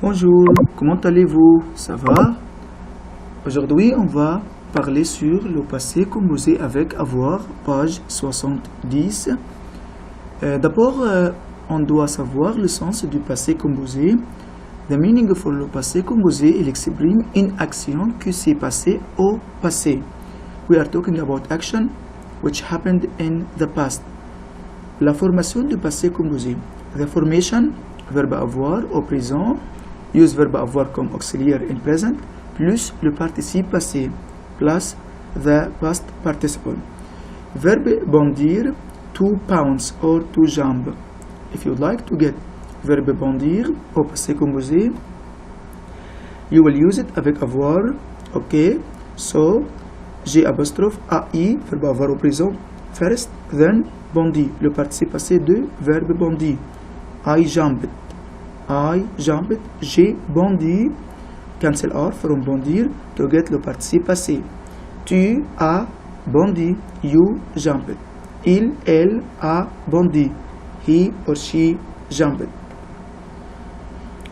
Bonjour, comment allez-vous? Ça va? Aujourd'hui, on va parler sur le passé composé avec avoir, page 70. D'abord, on doit savoir le sens du passé composé. The meaning for le passé composé, il exprime une action qui s'est passée au passé. We are talking about action which happened in the past. La formation du passé composé. The formation, verbe avoir au présent, use verbe avoir comme auxiliaire in present, plus le participe passé, plus the past participle. Verbe bondir, to pounce or to jump. If you would like to get verbe bondir au passé composé, you will use it avec avoir. Ok, so G apostrophe AI, verbe avoir au présent, first, then bondi, le participe passé de verbe bondi. I jumped, j'ai bondi, cancel R from bondir, to get le participe passé. Tu as bondi, you jumped. Il, elle a bondi, he or she jumped.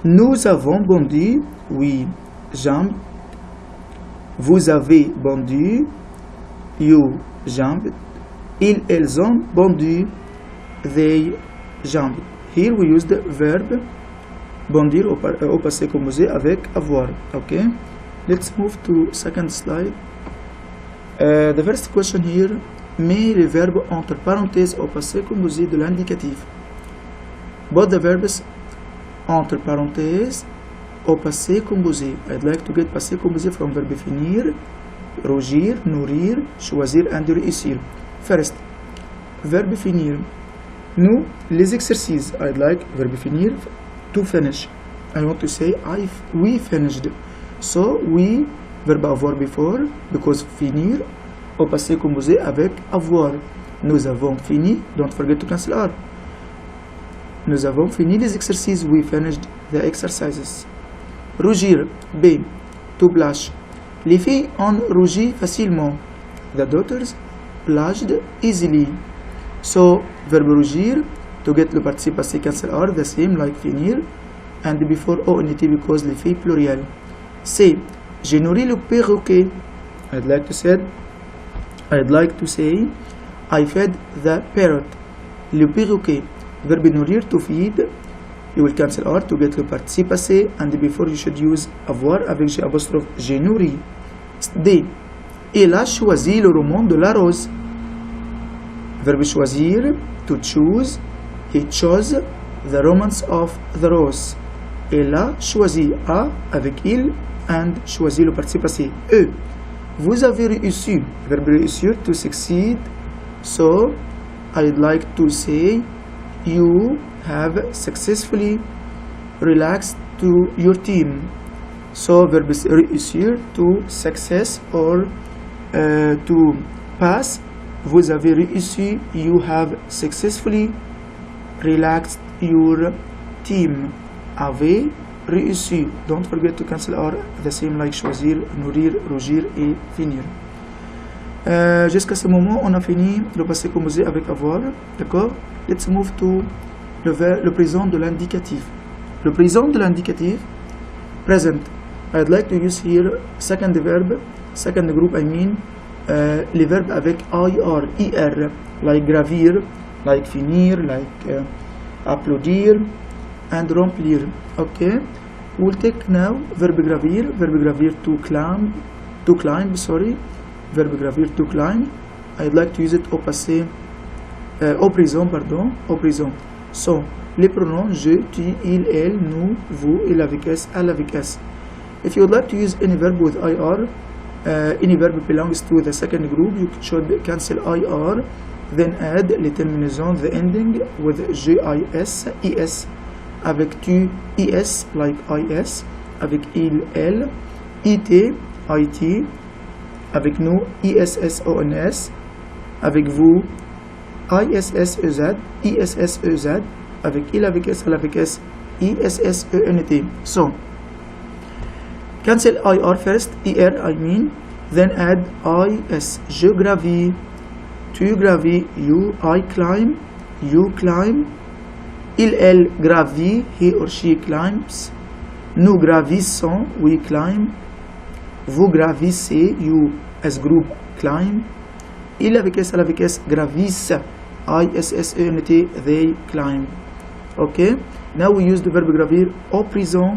Nous avons bondi, we jumped. Vous avez bondi, you jumped. Ils, elles ont bondi, they jumped. Here we use the verb bondir au passé composé avec avoir. Okay, let's move to second slide. The first question here, met les verbes entre parenthèses au passé composé de l'indicatif. Both the verbs entre parenthèses au passé composé. I'd like to get passé composé from verbe finir, rougir, nourrir, choisir and réussir. First, verbe finir. Nous, les exercices. I'd like verbe finir, to finish. I want to say we finished. So we, verbe avoir before, because finir au passé composé avec avoir. Nous avons fini. Don't forget to cancel R. Nous avons fini les exercices. We finished the exercises. Rougir. B. To blush. Les filles ont rougi facilement. The daughters blushed easily. So, verbe rougir, to get le participe passé cancel R, the same like finir, and before ONT because les filles pluriel. C. J'ai nourri le perroquet. I'd like to say, I fed the parrot. Le perroquet. Verbe nourrir, to feed. You will cancel R to get le participe passé, and before you should use avoir avec G apostrophe. J'ai nourri. D. Il a choisi le roman de la rose. Verbe choisir, to choose. He chose the romance of the rose. Il a choisi A avec il and choisi le participe passé. E. Vous avez réussi. Verbe réussir, to succeed. So, I'd like to say you have successfully relaxed to your team. So, verbe réussir, to success or to pass. Vous avez réussi, you have successfully relaxed your team. Avez réussi. Don't forget to cancel R, the same like choisir, nourrir, rougir et finir. Jusqu'à ce moment, on a fini le passé composé avec avoir. D'accord? Let's move to le présent de l'indicatif. Le présent de l'indicatif, present. I'd like to use here second verb, second group I mean, les verbes avec IR, like gravir, like finir, like applaudir, and remplir. Okay, we'll take now verbe gravir to climb, verbe gravir to climb. I'd like to use it au passé, au présent. So, les pronoms je, tu, il, elle, nous, vous, il avec S, elle avec S. If you would like to use any verb with IR, any verb belongs to the second group, you should cancel IR, then add les terminaisons, the ending with GIS, IS, avec tu, IS, like IS, avec il, elle, IT, IT, avec nous, ISSONS, avec vous, ISSEZ, ISSEZ, avec il, avec S, elle, avec S, ISSENT. So, cancel IR first, IR I mean, then add IS. Je gravis, tu gravis, you, I climb, you climb, il, elle gravit, he or she climbs, Nous gravissons, we climb. Vous gravissez, you as group climb. Il avec S, elle avec S, gravisse. I-S-S-E-N-T, they climb. Ok. Now we use the verbe gravir au présent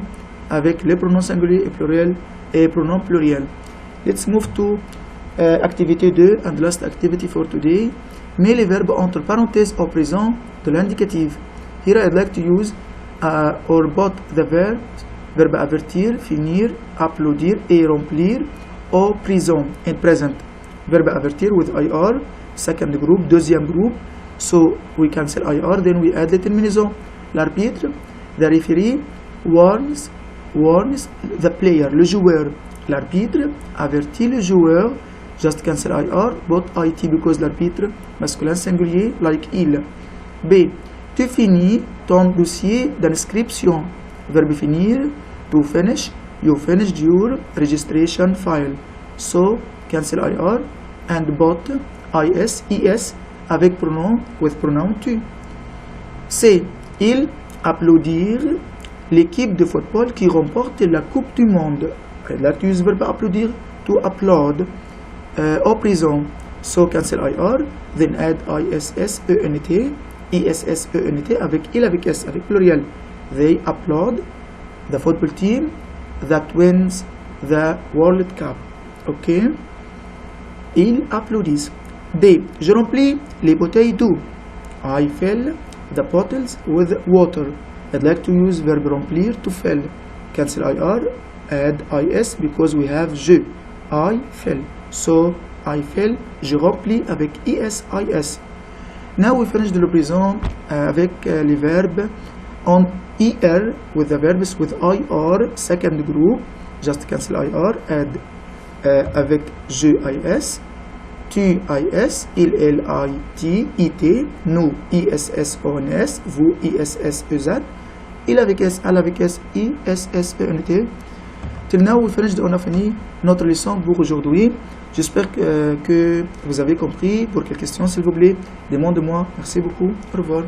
avec les pronoms singuliers et pluriels et pronoms pluriels. Let's move to activité 2 and last activity for today. Mets les verbes entre parenthèses au présent de l'indicatif. Here I'd like to use or both the verbs, verbe avertir, finir, applaudir et remplir au présent in present. Verbe avertir with IR, second group, deuxième groupe. So we cancel IR, then we add les terminaisons. L'arbitre, the referee, warns the player, le joueur. L'arbitre avertit le joueur, just cancel IR, both IT because l'arbitre, masculin singulier, like il. B. Tu finis ton dossier d'inscription. Verbe finir, to finish, you finished your registration file. So, cancel IR, and both IS, ES, avec pronom, with pronoun tu. C. Ils applaudirent l'équipe de football qui remporte la Coupe du Monde. Là, tu uses le verbe applaudir, to applaud, au présent. So, cancel IR, then add ISS-ENT, ISS-ENT avec il avec S, avec pluriel. They applaud the football team that wins the World Cup. Ok? Ils applaudissent. D. Je remplis les bouteilles d'eau. I fill the bottles with water. I'd like to use verb remplir to fill. Cancel IR, add IS because we have je. I fill. So, I fill, je remplis avec IS, IS. Now we finish the présent avec les verbes on IR with the verbs with IR, second group. Just cancel IR, add avec je, IS. Tu, IS, il, IT, IT, nous, ISS, ONS, vous, ISS, EZ, il avec S, elle avec S, ISS, ENT. Till now, on a fini notre leçon pour aujourd'hui. J'espère que vous avez compris. Pour quelles questions, s'il vous plaît, demandez-moi. Merci beaucoup. Au revoir.